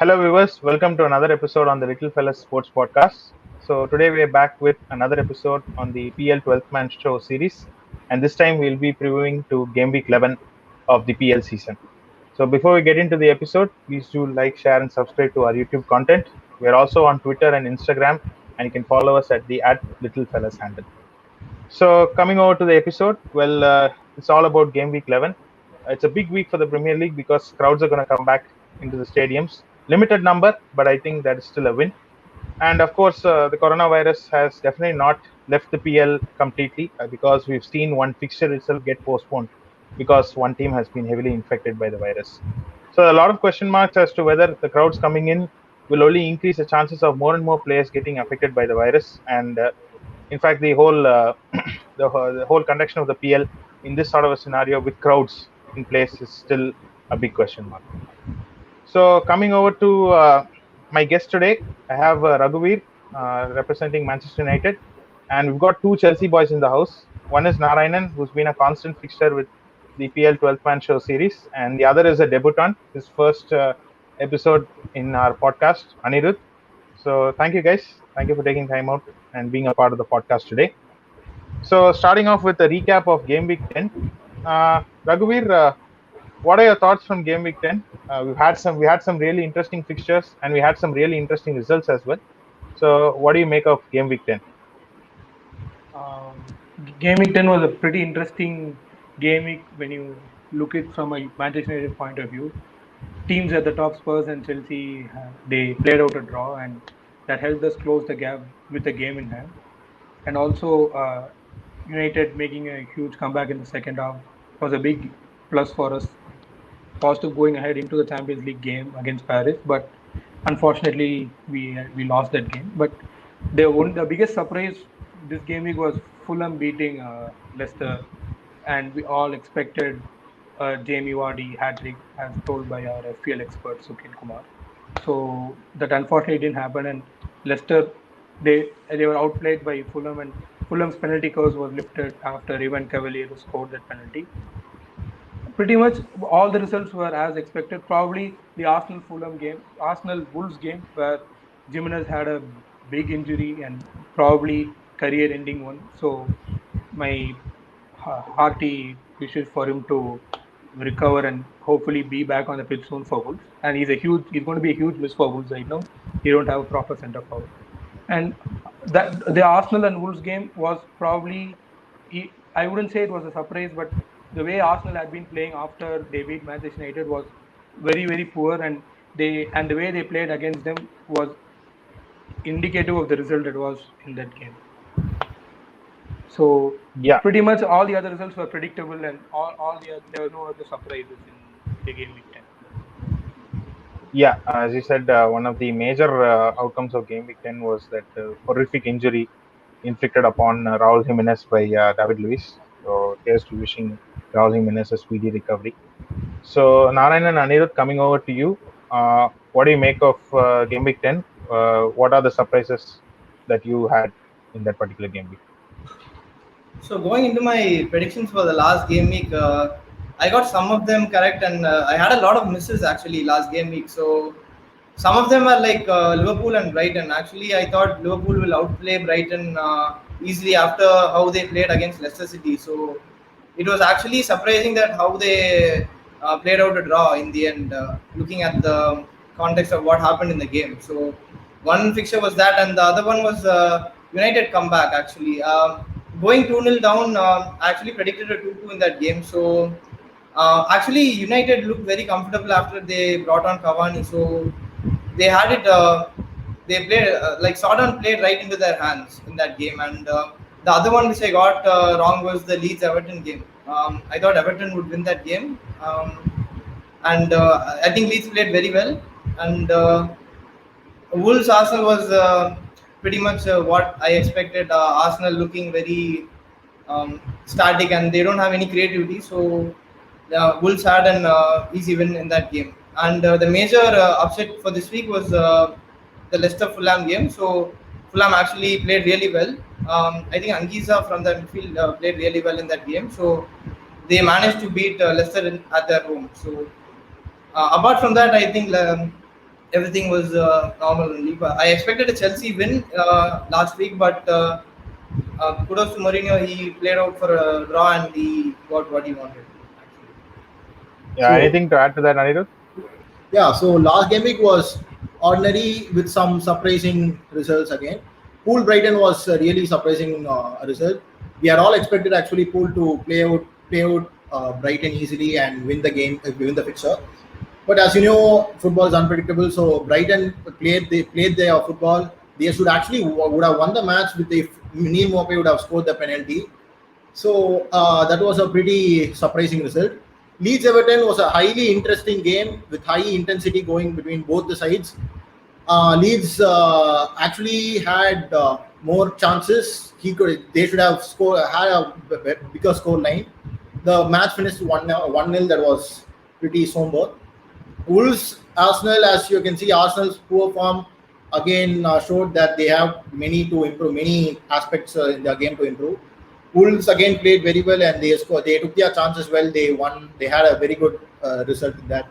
Hello, viewers. Welcome to another episode on the Little Fellas Sports Podcast. So, today we are back with another episode on the PL 12th Man Show series. And this time we'll be previewing to Game Week 11 of the PL season. So, before we get into the episode, please do like, share, and subscribe to our YouTube content. We are also on Twitter and Instagram, and you can follow us at the Little Fellas handle. So, coming over to the episode, it's all about Game Week 11. It's a big week for the Premier League because crowds are going to come back into the stadiums. Limited number, but I think that is still a win. And of course, the coronavirus has definitely not left the PL completely because we've seen one fixture itself get postponed because one team has been heavily infected by the virus. So, a lot of question marks as to whether the crowds coming in will only increase the chances of more and more players getting affected by the virus. And in fact, the whole the whole conduction of the PL in this sort of a scenario with crowds in place is still a big question mark. So coming over to my guest today, I have Raghuveer representing Manchester United, and we've got two Chelsea boys in the house. One is Narayanan, who's been a constant fixture with the PL 12th Man Show series, and the other is a debutant, his first episode in our podcast, Anirudh. So thank you guys. Thank you for taking time out and being a part of the podcast today. So starting off with a recap of Game Week 10, Raghuveer, what are your thoughts from Game Week 10? We had some really interesting fixtures and we had some really interesting results as well. So what do you make of Game Week 10? Game Week 10 was a pretty interesting game week when you look it from a Manchester United point of view. Teams at the top, Spurs and Chelsea, they played out a draw, and that helped us close the gap with the game in hand. And also, United making a huge comeback in the second half was a big plus for us. Positive going ahead into the Champions League game against Paris, but unfortunately we lost that game. But the biggest surprise this game week was Fulham beating Leicester, and we all expected Jamie Vardy hat-trick as told by our FPL expert Sukin Kumar. So that unfortunately didn't happen, and Leicester they were outplayed by Fulham, and Fulham's penalty curse was lifted after Ivan Cavalier scored that penalty. Pretty much all the results were as expected. Probably the Arsenal Wolves game, where Jimenez had a big injury and probably career-ending one. So my hearty wishes for him to recover and hopefully be back on the pitch soon for Wolves. And he's going to be a huge miss for Wolves right now. He don't have a proper centre forward. And that the Arsenal and Wolves game was probably, I wouldn't say it was a surprise, but the way Arsenal had been playing after they beat Manchester United was very, very poor, and the way they played against them was indicative of the result that was in that game. So pretty much all the other results were predictable, and there were no other surprises in the Game Week 10. Yeah, as you said, one of the major outcomes of Game Week 10 was that horrific injury inflicted upon Raul Jimenez by David Luiz. So here's to wishing Raul Jimenez a speedy recovery. So Narayanan and Anirudh, coming over to you. What do you make of Game Week 10? What are the surprises that you had in that particular game week? So going into my predictions for the last game week, I got some of them correct, and I had a lot of misses actually last game week. So some of them are like Liverpool and Brighton. Actually, I thought Liverpool will outplay Brighton easily after how they played against Leicester City. So it was actually surprising that how they played out a draw in the end, looking at the context of what happened in the game. So one fixture was that, and the other one was United comeback actually. Going 2-0 down, I actually predicted a 2-2 in that game. So actually, United looked very comfortable after they brought on Cavani. So they had it. They played like Sodon played right into their hands in that game. And the other one which I got wrong was the Leeds Everton game. I thought Everton would win that game, and I think Leeds played very well. And Wolves Arsenal was pretty much what I expected. Arsenal looking very static, and they don't have any creativity. So Wolves had an easy win in that game. And the major upset for this week was the Leicester Fulham game. So Fulham actually played really well. I think Anguissa from the midfield played really well in that game. So they managed to beat Leicester at their home. So apart from that, I think everything was normal only. But I expected a Chelsea win last week, but kudos to Mourinho. He played out for a draw and he got what he wanted. Actually. Yeah, So anything to add to that, Anirudh? yeah, so last game week was ordinary with some surprising results again. Pool Brighton was a really surprising result. We had all expected actually Pool to play out Brighton easily and win the game, win the fixture. But as you know, football is unpredictable. So Brighton played their football. They should actually would have won the match with if Neil Maupay would have scored the penalty. So that was a pretty surprising result. Leeds Everton was a highly interesting game with high intensity going between both the sides. Leeds actually had more chances. They should have had a bigger score line. The match finished 1-0. That was pretty somber. Wolves, Arsenal, as you can see, Arsenal's poor form again showed that they have many to improve, many aspects in their game to improve. Wolves again played very well and they scored. They took their chances well. They won. They had a very good result in that.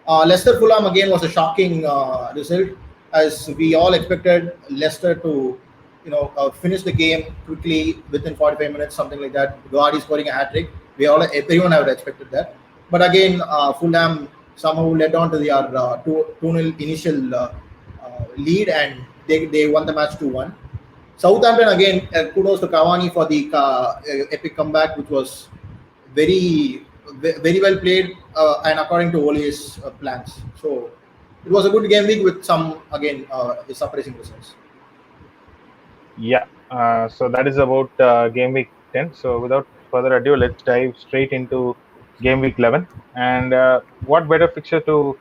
Leicester Fulham again was a shocking result, as we all expected Leicester to, finish the game quickly within 45 minutes, something like that. Guardiola scoring a hat trick. Everyone had expected that, but again, Fulham somehow led on to their 2-0 initial lead, and they won the match 2-1. Southampton again, kudos to Cavani for the epic comeback, which was very well played and according to Ole's plans. So it was a good game week with some again surprising results. Yeah, so that is about game week 10. So without further ado, let's dive straight into game week 11. And what better fixture to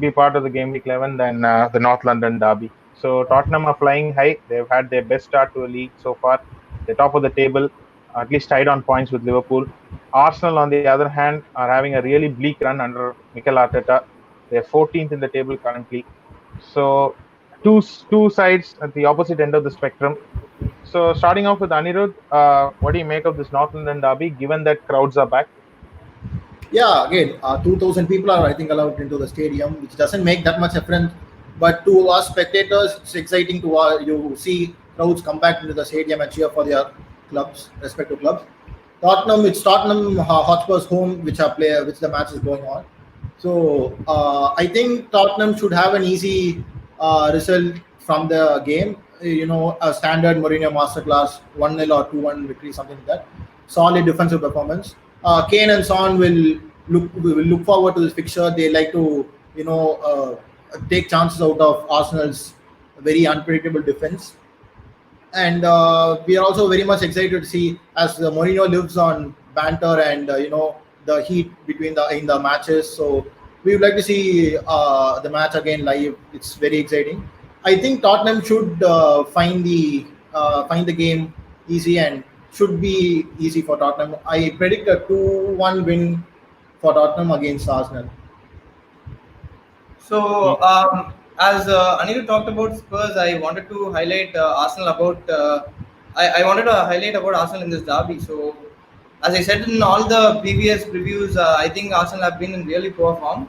be part of the game week 11 than the North London derby? So Tottenham are flying high. They've had their best start to a league so far. They're top of the table, at least tied on points with Liverpool. Arsenal, on the other hand, are having a really bleak run under Mikel Arteta. They're 14th in the table currently. So two sides at the opposite end of the spectrum. So starting off with Anirudh, what do you make of this North London derby, given that crowds are back? Yeah, again, 2,000 people are, I think, allowed into the stadium, which doesn't make that much difference. But to us spectators, it's exciting to you see crowds come back into the stadium and cheer for their clubs, respective clubs. It's Tottenham Hotspur's home, which the match is going on. So I think Tottenham should have an easy result from the game. A standard Mourinho masterclass, 1-0 or 2-1 victory, something like that. Solid defensive performance. Kane and Son will look forward to this fixture. They like to take chances out of Arsenal's very unpredictable defense. And we are also very much excited to see as Mourinho lives on banter and the heat between in the matches. So we would like to see the match again live. It's very exciting. I think Tottenham should find the game easy and should be easy for Tottenham. I predict a 2-1 win for Tottenham against Arsenal. So, as Anil talked about Spurs, I wanted to highlight Arsenal about. I wanted to highlight about Arsenal in this derby. So, as I said in all the previous previews, I think Arsenal have been in really poor form.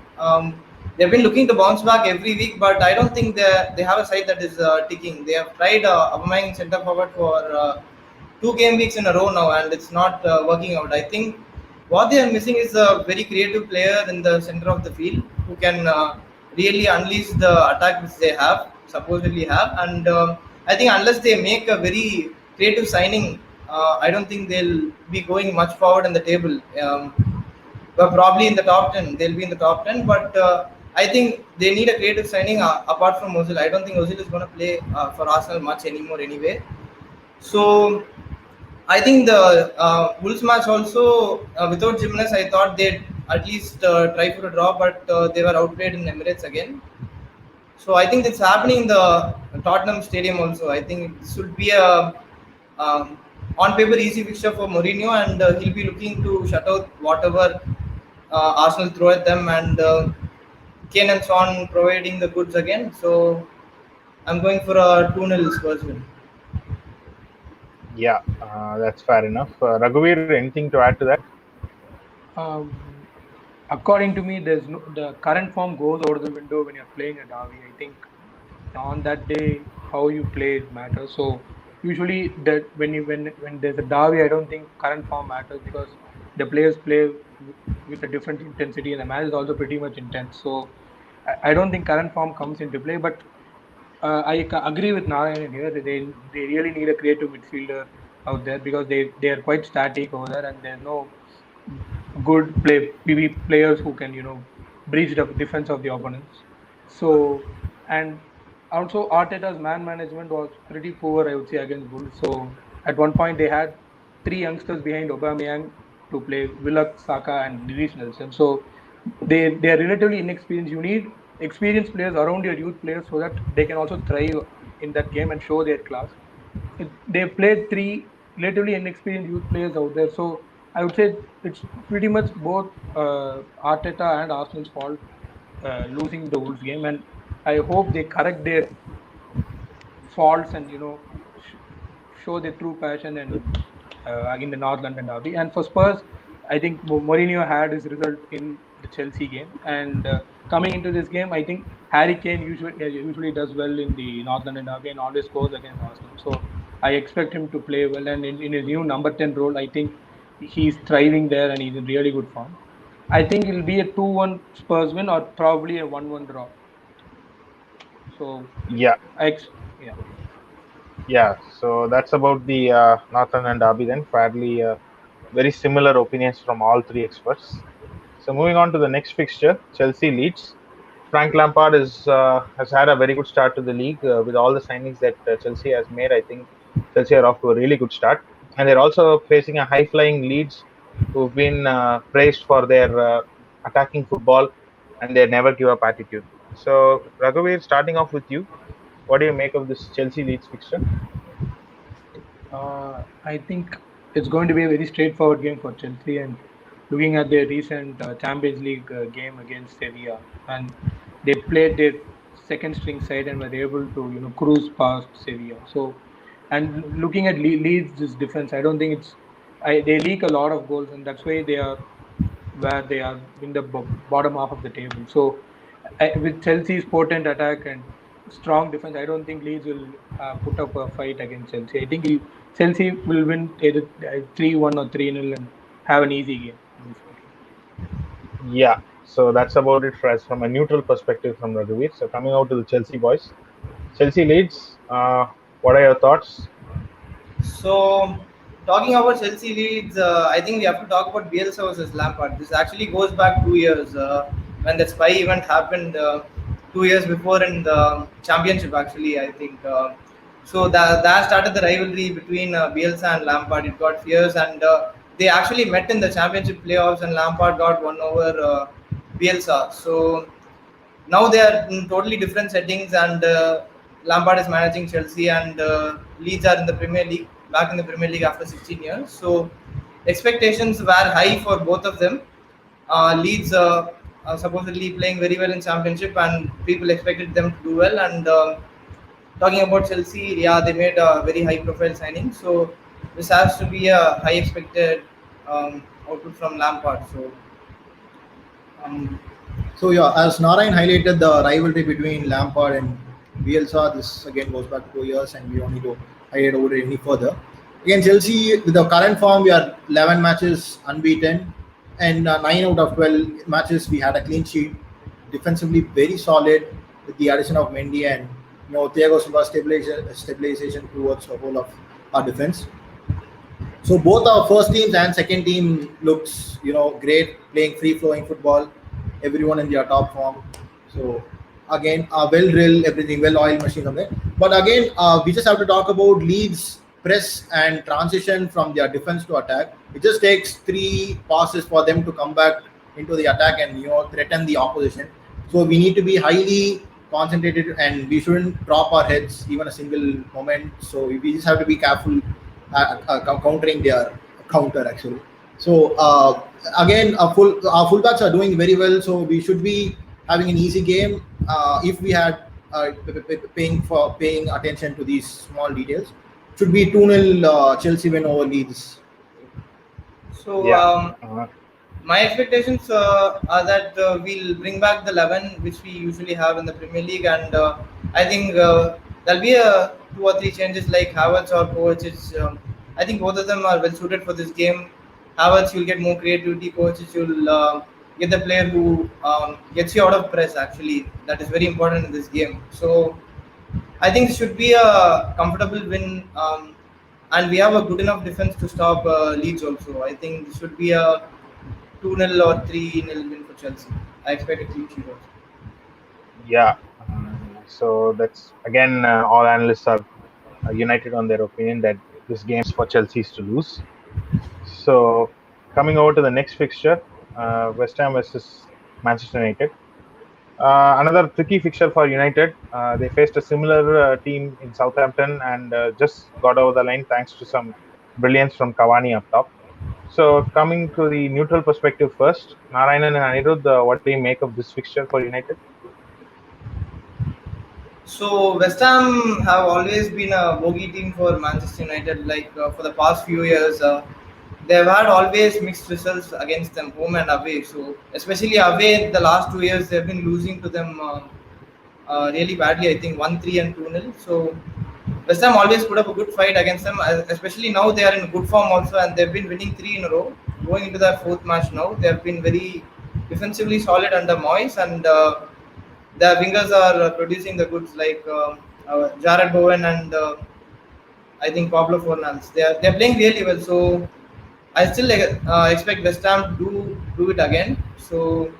They've been looking to bounce back every week, but I don't think they have a side that is ticking. They have tried Aubameyang centre forward for 2 game weeks in a row now, and it's not working out. I think what they are missing is a very creative player in the center of the field who can really unleash the attack which they have supposedly have. And I think unless they make a very creative signing, I don't think they'll be going much forward in the table. But probably in the top 10, they'll be in the top 10. But I think they need a creative signing apart from Ozil. I don't think Ozil is going to play for Arsenal much anymore anyway. So I think the Wolves match also, without Jimenez, I thought they'd at least try for a draw, but they were outplayed in Emirates again. So I think it's happening in the Tottenham Stadium also. I think this should be a on paper easy fixture for Mourinho, and he'll be looking to shut out whatever Arsenal throw at them, and Kane and Son providing the goods again. So I'm going for a 2-0 Spurs win. Yeah, that's fair enough. Raghuveer, anything to add to that? Um, according to me, the current form goes out of the window when you're playing a derby. I think on that day, how you played matters. So usually that when there's a derby, I don't think current form matters because the players play with a different intensity and the match is also pretty much intense. So I don't think current form comes into play. But agree with Narayanan here. They really need a creative midfielder out there because they are quite static over there and there's no good PB players who can breach the defense of the opponents. So and also Arteta's man management was pretty poor, I would say, against Wolves. So at one point they had three youngsters behind Aubameyang to play Willock, Saka, and Reece Nelson. So they are relatively inexperienced. You need experienced players around your youth players so that they can also thrive in that game and show their class. They played three relatively inexperienced youth players out there. So I would say it's pretty much both Arteta and Arsenal's fault losing the Wolves game, and I hope they correct their faults and show their true passion and in the North London derby. And for Spurs, I think Mourinho had his result in the Chelsea game, and coming into this game, I think Harry Kane usually does well in the North London derby and always scores against Arsenal. So I expect him to play well, and in his new number 10 role, I think he's thriving there and he's in really good form. I think it'll be a 2-1 Spurs win or probably a 1-1 draw. So Yeah. Yeah. Yeah, so that's about the Northern and Derby then. Fairly very similar opinions from all three experts. So moving on to the next fixture, Chelsea Leeds. Frank Lampard has had a very good start to the league with all the signings that Chelsea has made. I think Chelsea are off to a really good start, and they're also facing a high-flying Leeds, who've been praised for their attacking football and their never give up attitude. So Raghuveer, starting off with you, what do you make of this Chelsea Leeds fixture? I think it's going to be a very straightforward game for Chelsea. And looking at their recent Champions League game against Sevilla, and they played their second string side and were able to cruise past Sevilla. So, and looking at Leeds' defense, I don't think they leak a lot of goals, and that's why they are where they are in the bottom half of the table. So, with Chelsea's potent attack and strong defense, I don't think Leeds will put up a fight against Chelsea. I think Chelsea will win either 3-1 or 3-0 and have an easy game. Yeah, so that's about it from a neutral perspective from Raghuveer. So coming out to the Chelsea boys, Chelsea Leeds. What are your thoughts? So, talking about Chelsea Leeds, I think we have to talk about Bielsa versus Lampard. This actually goes back 2 years when the spy event happened 2 years before in the championship. Actually, I think so. That started the rivalry between Bielsa and Lampard. It got fierce, and they actually met in the championship playoffs, and Lampard got won over Bielsa. So now they are in totally different settings, and Lampard is managing Chelsea, and Leeds are in the Premier League, back in the Premier League after 16 years. So expectations were high for both of them. Leeds are supposedly playing very well in Championship, and people expected them to do well. And talking about Chelsea, yeah, they made a very high-profile signing. So this has to be a high expected output from Lampard. So. Um, So yeah, as Narayan highlighted the rivalry between Lampard and Bielsa, this again goes back 2 years, and we don't need to highlight over it any further. Again, Chelsea with the current form, we are 11 matches unbeaten, and 9 out of 12 matches we had a clean sheet. Defensively, very solid with the addition of Mendy and Thiago Silva stabilization towards the whole of our defense. So both our first teams and second team looks great, playing free flowing football. Everyone in their top form. So again, well drilled, everything well oiled machine of it. But again, we just have to talk about Leeds press and transition from their defense to attack. It just takes 3 passes for them to come back into the attack and threaten the opposition. So we need to be highly concentrated, and we shouldn't drop our heads even a single moment. So we just have to be careful countering their counter actually. So again, our fullbacks are doing very well. So we should be having an easy game if we had paying attention to these small details. Should be 2-0 Chelsea win over Leeds. So Yeah. My expectations are that we'll bring back the 11 which we usually have in the Premier League, and I think there'll be two or three changes like Havertz or Kovacic. I think both of them are well suited for this game. Havertz, you'll get more creativity. Kovacic, you'll get the player who gets you out of press. Actually, that is very important in this game. So I think it should be a comfortable win, and we have a good enough defense to stop Leeds also. I think this should be a 2-0 or 3-0 win for Chelsea. I expect a clean sheet also. Yeah. So that's again, all analysts are united on their opinion that this game's for Chelsea's to lose. So coming over to the next fixture, West Ham versus Manchester United. Another tricky fixture for United. They faced a similar team in Southampton and just got over the line thanks to some brilliance from Cavani up top. So coming to the neutral perspective first, Narayanan and Anirudh, what do you make of this fixture for United? So West Ham have always been a bogey team for Manchester United. Like for the past few years, they've had always mixed results against them, home and away. So especially away, the last 2 years they've been losing to them really badly. I think 1-3 and 2-0. So West Ham always put up a good fight against them, especially now they are in good form also, and they've been winning three in a row. Going into their fourth match now, they have been very defensively solid under Moyes, and the wingers are producing the goods like Jared Bowen and I think Pablo Fornals. They are playing really well. So I still expect West Ham to do it again. So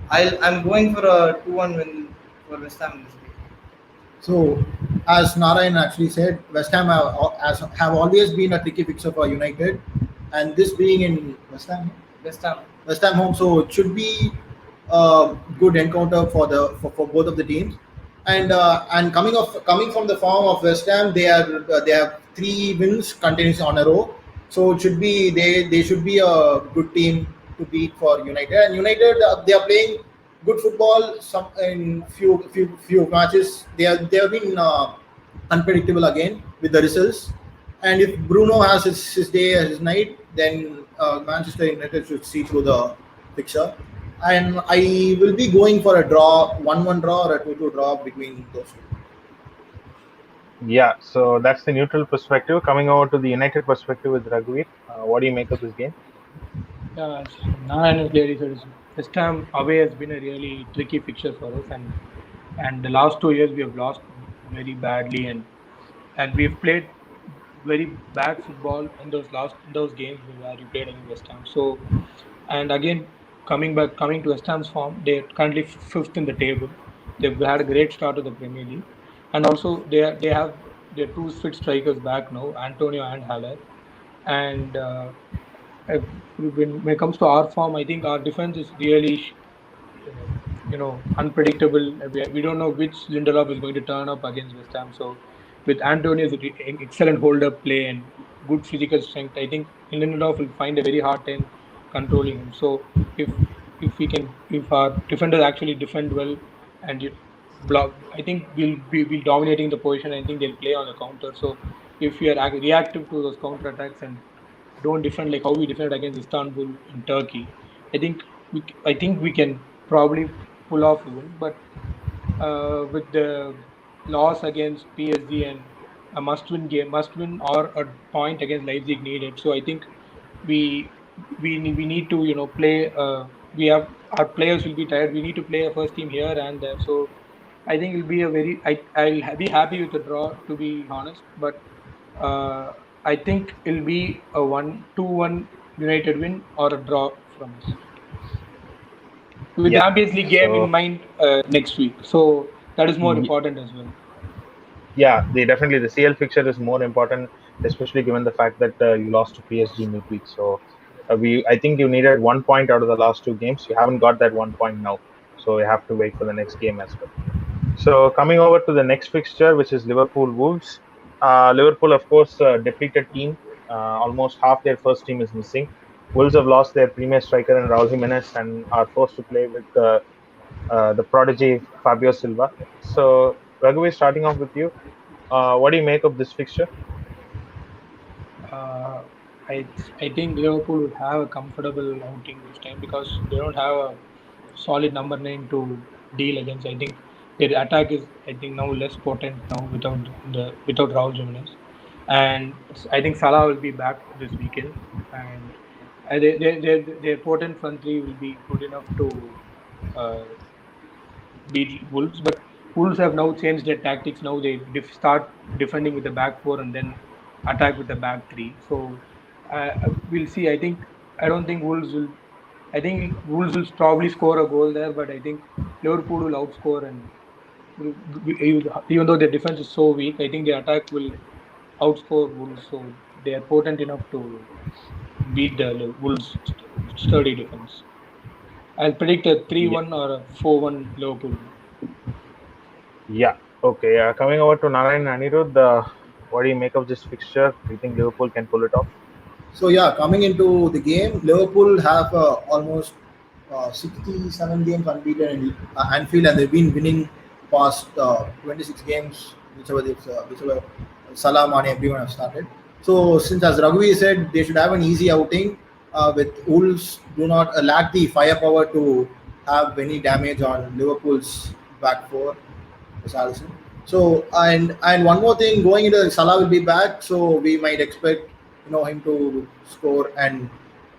I'm going for a 2-1 win for West Ham this week. So, as Narayan actually said, West Ham have always been a tricky fixture for United, and this being in West Ham. West Ham home, so it should be a good encounter for both of the teams. And coming from the form of West Ham, they have 3 wins continuously on a row. So it should be they should be a good team to beat for United. And United they are playing good football. Some in few matches they have been unpredictable again with the results. And if Bruno has his day, his night, then Manchester United should see through the picture. And I will be going for a draw, 1-1 draw or a 2-2 draw between those two. Yeah, so that's the neutral perspective. Coming over to the United perspective with Raghuveer, what do you make of this game? Yeah, Narayan clearly said West Ham away has been a really tricky fixture for us, and the last 2 years we have lost very badly, and we've played very bad football in those games where we played against West Ham. So, and again coming to West Ham's form, they're currently fifth in the table. They've had a great start to the Premier League, and also they have their 2 fit strikers back now, Antonio and Haller, and when it comes to our form, I think our defense is really unpredictable. We don't know which Lindelof is going to turn up against West Ham. So with Antonio's excellent hold-up play and good physical strength, I think Lindelof will find a very hard time controlling him. So if our defenders actually defend well and block, I think we'll be dominating the position. I think they'll play on the counter. So if we are reactive to those counter attacks and don't defend like how we defended against Istanbul in Turkey, I think we can probably pull off the win. But with the loss against PSG and a must win or a point against Leipzig needed. So I think we need to play. We have our players will be tired. We need to play a first team here and there. So I think it'll be a very. I'll be happy with the draw, to be honest. But I think it'll be a 2-1 United win or a draw from us. With the Champions League game in mind next week. So that is more important as well. Yeah, the CL fixture is more important, especially given the fact that you lost to PSG midweek. So I think you needed 1 point out of the last 2 games. You haven't got that 1 point now, so you have to wait for the next game as well. So coming over to the next fixture, which is Liverpool Wolves. Liverpool, of course, depleted team. Almost half their first team is missing. Wolves have lost their premier striker in Raul Jimenez and are forced to play with the prodigy Fabio Silva. So Raghuveer, starting off with you, what do you make of this fixture? I I think Liverpool will have a comfortable outing this time because they don't have a solid number nine to deal against. I think their attack is now less potent now without Raul Jimenez, and I think Salah will be back this weekend, and their potent front three will be good enough to uh, beat Wolves. But Wolves have now changed their tactics. Now they start defending with the back four and then attack with the back three. So we'll see. I don't think Wolves will. I think Wolves will probably score a goal there, but I think Liverpool will outscore and even though their defense is so weak, I think their attack will outscore Wolves. So they are potent enough to beat the Wolves' sturdy defense. I'll predict a Yeah. 3-1 or a 4-1 Liverpool win. Yeah. Okay. Coming over to Narayan and Anirudh, what do you make of this fixture? Do you think Liverpool can pull it off? So yeah, coming into the game, Liverpool have almost 67 games unbeaten in Anfield, and they've been winning past 26 games, whichever Salah, Mane, everyone have started. So since as Raghuveer said, they should have an easy outing. With Wolves do not lack the firepower to have any damage on Liverpool's back four. Alisson. So and one more thing, going into Salah will be back, so we might expect him to score and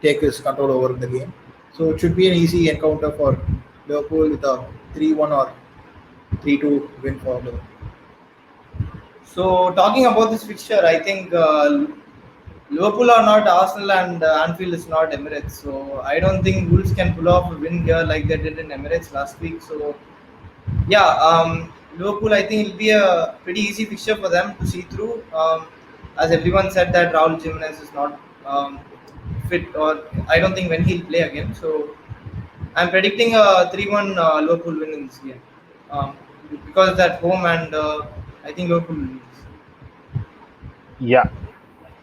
take his control over the game. So it should be an easy encounter for Liverpool with a 3-1 or 3-2 win for Liverpool. So talking about this fixture, I think Liverpool are not Arsenal and Anfield is not Emirates. So I don't think Wolves can pull off a win here like they did in Emirates last week. So yeah, Liverpool, I think it'll be a pretty easy fixture for them to see through. As everyone said that Raul Jimenez is not fit, or I don't think when he'll play again. So I'm predicting a 3-1 Liverpool win in this game because it's at home, and I think Liverpool will lose. Yeah.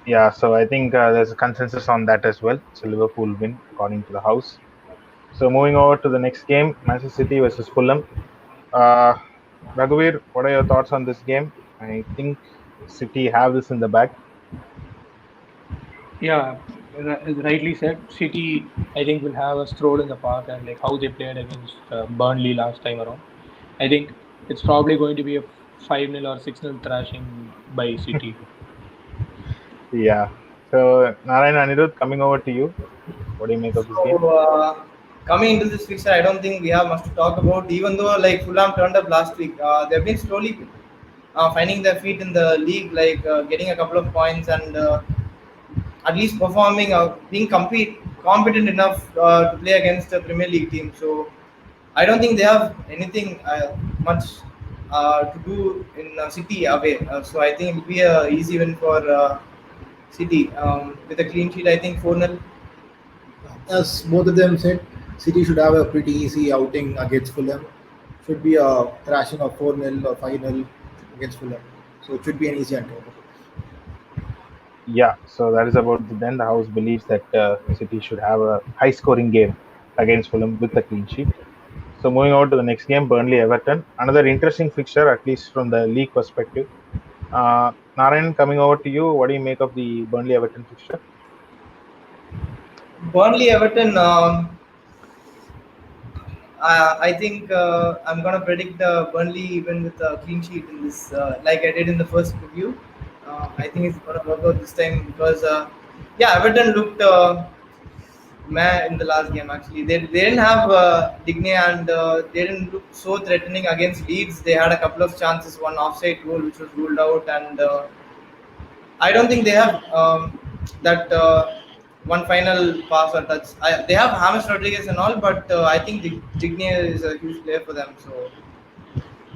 Yeah. So I think there's a consensus on that as well. So Liverpool win according to the house. So moving over to the next game, Manchester City versus Fulham. Raghuveer, what are your thoughts on this game? I think City have this in the bag. Yeah, as rightly said, City I think will have a stroll in the park and like how they played against Burnley last time around. I think it's probably going to be a 5-0 or 6-0 thrashing by City. Yeah. So Narayan and Anirudh, coming over to you. What do you make of this game? So coming into this fixture, I don't think we have much to talk about. Even though like Fulham turned up last week, they've been slowly finding their feet in the league, like getting a couple of points and at least performing, being competent enough to play against a Premier League team. So I don't think they have anything much to do in City away. So I think it'll be a easy win for City with a clean sheet. I think 4-0. As both of them said, City should have a pretty easy outing against Fulham. Should be a thrashing of 4-0 or 5-0 against Fulham. So it should be an easy encounter. Yeah. So that is about then the house believes that City should have a high-scoring game against Fulham with a clean sheet. So moving on to the next game, Burnley Everton. Another interesting fixture, at least from the league perspective. Narayan, coming over to you, what do you make of the Burnley Everton fixture? Burnley Everton. I think I'm gonna predict Burnley even with a clean sheet in this, like I did in the first review. I think it's gonna work out this time because yeah, Everton looked meh in the last game. Actually, they didn't have Digne and they didn't look so threatening against Leeds. They had a couple of chances, one offside goal which was ruled out, and I don't think they have that one final pass or touch. They have James Rodriguez and all, but I think Digne is a huge player for them. So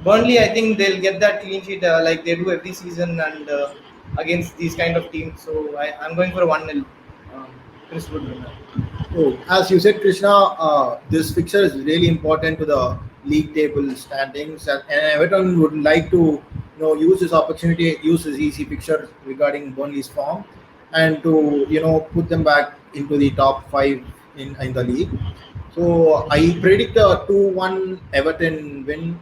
Burnley, I think they'll get that clean sheet like they do every season and against these kind of teams. So I'm going for a 1-0. Chris would win. So, as you said, Krishna, this fixture is really important to the league table standings, and Everton would like to use this opportunity, use this easy fixture regarding Burnley's form, and to put them back into the top five in the league. So I predict a 2-1 Everton win.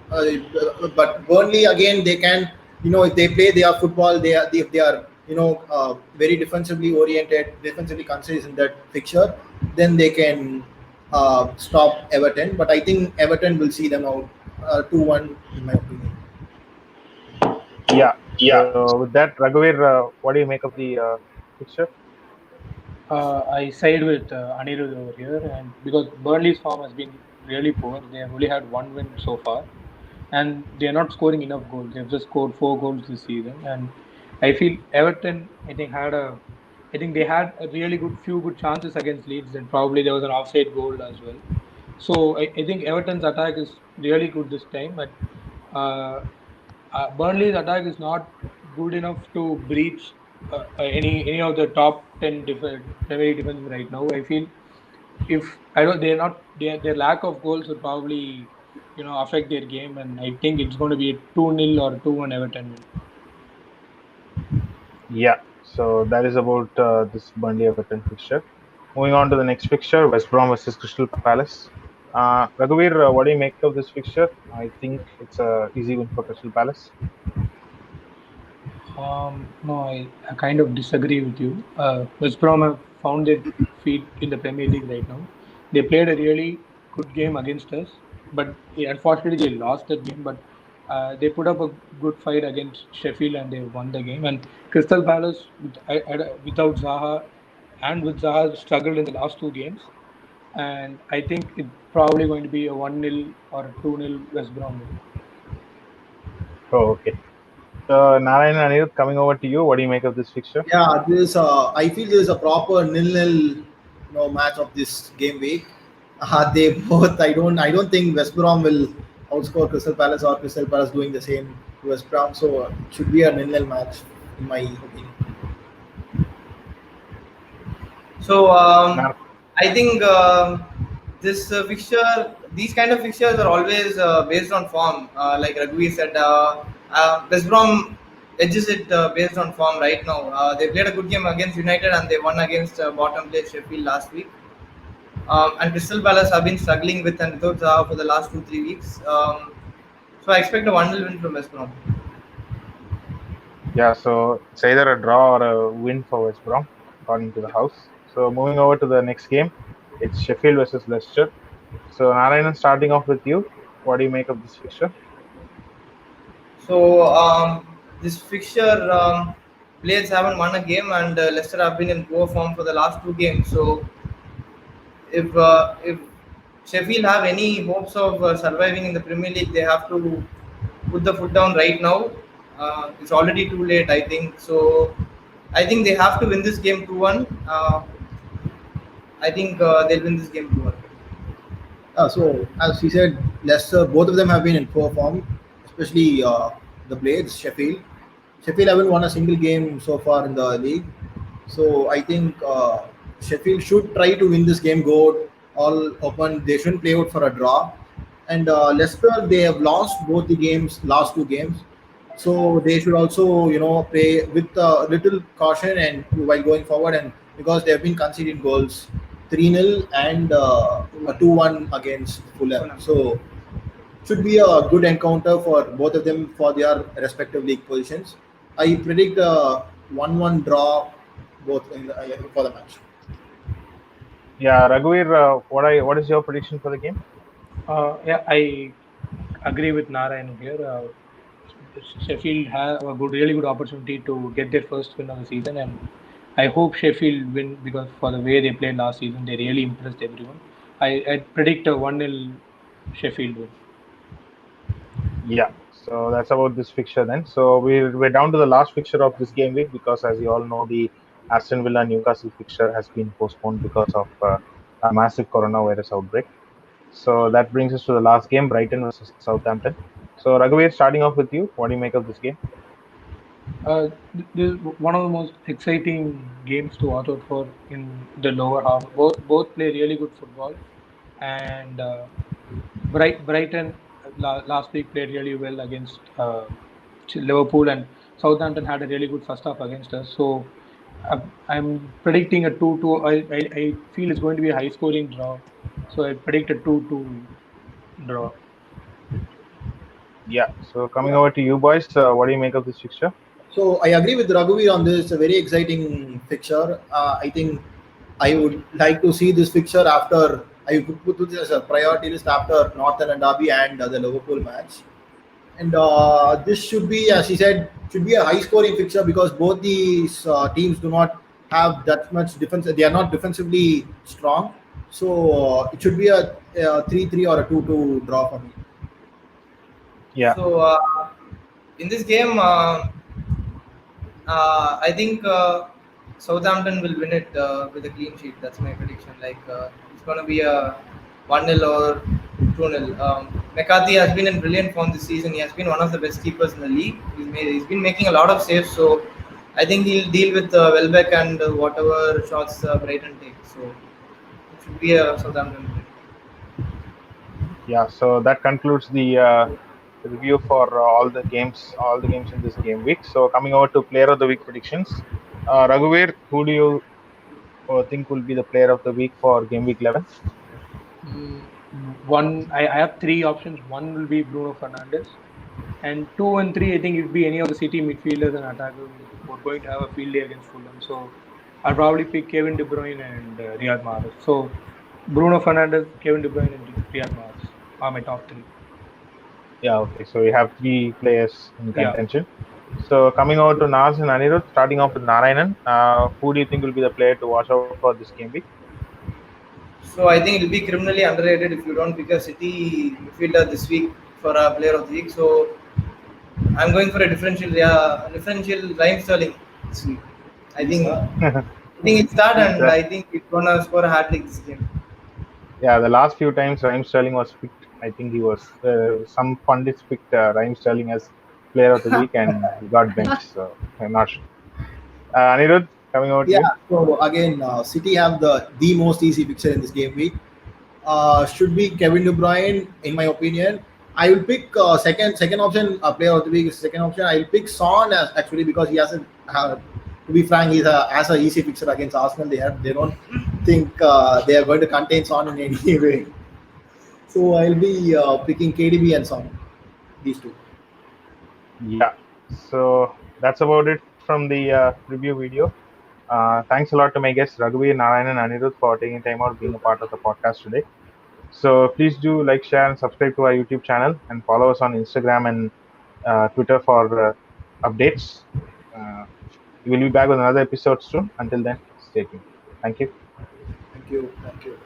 But Burnley again, they can if they play their football, if they are very defensively oriented, defensively conscious in that fixture, then they can stop Everton. But I think Everton will see them out 2-1 in my opinion. Yeah. So with that, Raghuveer, what do you make of the fixture? I side with Anirudh over here, and because Burnley's form has been really poor, they have only had one win so far, and they are not scoring enough goals. They've just scored 4 goals this season, and I feel Everton, I think they had a really few good chances against Leeds, and probably there was an offside goal as well. So I think Everton's attack is really good this time, but uh, Burnley's attack is not good enough to breach any of the top 10 Premier League defenses right now. I feel if I don't, they're not their lack of goals will probably affect their game, and I think it's going to be a 2-0 or 2-1 Everton win. Yeah. So that is about this Burnley Everton fixture. Moving on to the next fixture, West Brom versus Crystal Palace. Raghuveer, what do you make of this fixture? I think it's a easy win for Crystal Palace. No, I kind of disagree with you. West Brom have found their feet in the Premier League right now. They played a really good game against us, but unfortunately they lost that game. But they put up a good fight against Sheffield and they won the game. And Crystal Palace, without Zaha and with Zaha, struggled in the last 2 games. And I think it's probably going to be a 1-0 or a 2-0 West Brom win. Oh, okay. Narayanan and Anirudh, coming over to you. What do you make of this fixture? Yeah, this I feel this is a proper nil-nil, match of this game week. They both. I don't think West Brom will outscore Crystal Palace or Crystal Palace doing the same to West Brom. So it should be a nil-nil match in my opinion. So Nar- I think this fixture, these kind of fixtures are always based on form. Like Raghuveer said, West Brom edges it based on form right now. They played a good game against United and they won against bottom place Sheffield last week. And Crystal Palace have been struggling with and without Zaha for the last 2-3 weeks. So I expect a 1-0 win from West Brom. Yeah, so it's either a draw or a win for West Brom, according to the house. So moving over to the next game, it's Sheffield versus Leicester. So Narayanan, starting off with you, what do you make of this fixture? So this fixture, players haven't won a game, and Leicester have been in poor form for the last 2 games. So if Sheffield have any hopes of surviving in the Premier League, they have to put the foot down right now. It's already too late, I think. So I think they have to win this game 2-1. I think they'll win this game 2-1. So as he said, Leicester, both of them have been in poor form, especially the Blades, Sheffield. Sheffield haven't won a single game so far in the league. So I think Sheffield should try to win this game, go all open. They shouldn't play out for a draw. And Leicester, they have lost both the games, last 2 games. So they should also, play with a little caution and while going forward. And because they have been conceding goals, 3-0 and a 2-1 against Fulham. So should be a good encounter for both of them for their respective league positions. I predict a 1-1 draw both for the match. Yeah, Raghuveer, what is your prediction for the game? Yeah, I agree with Narayan here. Sheffield have a really good opportunity to get their first win of the season, and I hope Sheffield win because for the way they played last season, they really impressed everyone. I predict a 1-0 Sheffield win. Yeah, so that's about this fixture then. So we're down to the last fixture of this game week because, as you all know, the Aston Villa Newcastle fixture has been postponed because of a massive coronavirus outbreak. So that brings us to the last game, Brighton versus Southampton. So Raghuveer, starting off with you, what do you make of this game? This is one of the most exciting games to watch out for in the lower half. Both play really good football, and Brighton last week played really well against Liverpool, and Southampton had a really good first half against us. So I'm predicting a 2-2. I feel it's going to be a high scoring draw. So I predict a 2-2 draw. Yeah, so coming over to you boys, what do you make of this fixture? So I agree with Raghuveer on this. A very exciting fixture. I think I would like to see this fixture after I would put this as a priority list after Northern and Derby and the Liverpool match. And this should be, as he said, should be a high-scoring fixture because both these teams do not have that much defense. They are not defensively strong, so it should be a 3-3 or a 2-2 draw for me. Yeah. So in this game, I think Southampton will win it with a clean sheet. That's my prediction. It's going to be a 1-0 or 2-0. McCarthy has been in brilliant form this season. He has been one of the best keepers in the league. He's been making a lot of saves. So I think he'll deal with Welbeck and whatever shots Brighton takes. So it should be a Southampton win. Yeah, so that concludes the review for all the games in this game week. So coming over to player of the week predictions, Raghuveer, who do you think will be the player of the week for game week 11? I have three options. One will be Bruno Fernandes, and 2 and 3 I think it would be any of the City midfielders and attackers who are going to have a field day against Fulham. So I'll probably pick Kevin De Bruyne and Riyad Mahrez. So Bruno Fernandes, Kevin De Bruyne, and Riyad Mahrez are my top three. Yeah, okay. So we have three players in contention. So coming over to Naz and Anirudh, starting off with Narayanan, who do you think will be the player to watch out for this game week? So I think it'll be criminally underrated if you don't pick a City midfielder this week for a player of the week. So I'm going for a differential Raheem Sterling this week. I think he'll start and I think he's gonna score a hat trick this game. Yeah, the last few times Raheem Sterling was picked, I think he was some pundits picked Raheem Sterling as player of the week and he got benched. So I'm not sure. Anirudh, coming over to you. So again, City have the most easy fixture in this game week. Should be Kevin De Bruyne, in my opinion. I will pick second option. Player of the week is second option. I will pick Son as actually because he hasn't. To be frank, has an easy fixture against Arsenal. They don't think they are going to contain Son in any way. So I'll be picking KDB and Son. These two. Yeah. So that's about it from the review video. Thanks a lot to my guests Raghuveer, Narayanan and Anirudh for taking time out being a part of the podcast today. So please do like, share, and subscribe to our YouTube channel and follow us on Instagram and Twitter for updates. We will be back with another episode soon. Until then, stay tuned. Thank you. Thank you.